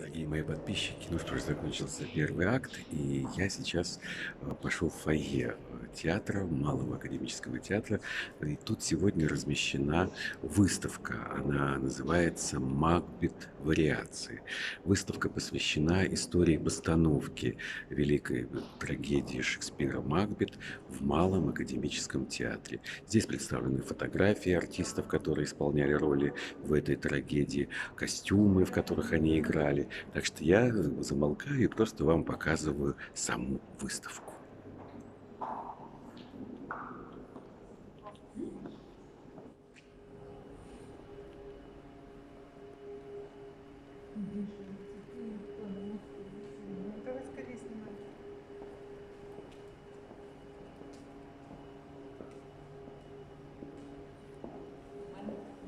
Дорогие мои подписчики, ну что ж, закончился первый акт, и я сейчас пошел в фойе театра, Малого академического театра. И тут сегодня размещена выставка. Она называется «Макбет. Вариации». Выставка посвящена истории постановки великой трагедии Шекспира «Макбет» в Малом академическом театре. Здесь представлены фотографии артистов, которые исполняли роли в этой трагедии, костюмы, в которых они играли. Так что я замолкаю и просто вам показываю саму выставку. Давай скорее снимай.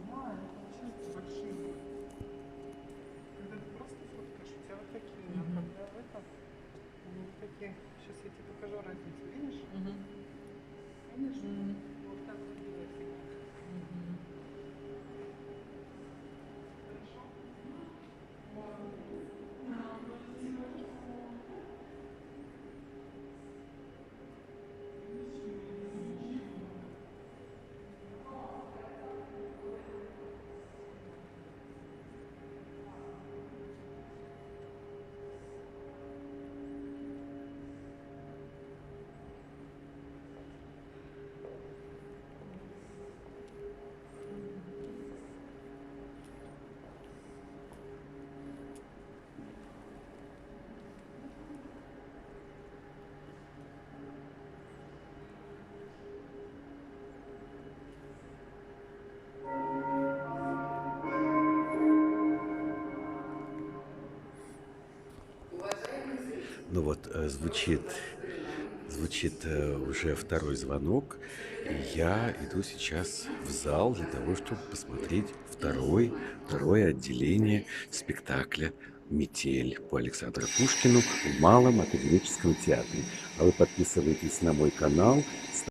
Да, они получаются большие. Когда ты просто фоткаешь, у тебя вот такие, а когда в этом, они вот такие. Сейчас я тебе покажу разницу. Видишь? Видишь? Вот так вот делать. Хорошо? Ну вот, звучит уже второй звонок, и я иду сейчас в зал для того, чтобы посмотреть второе отделение спектакля «Метель» по Александру Пушкину в Малом академическом театре. А вы подписывайтесь на мой канал,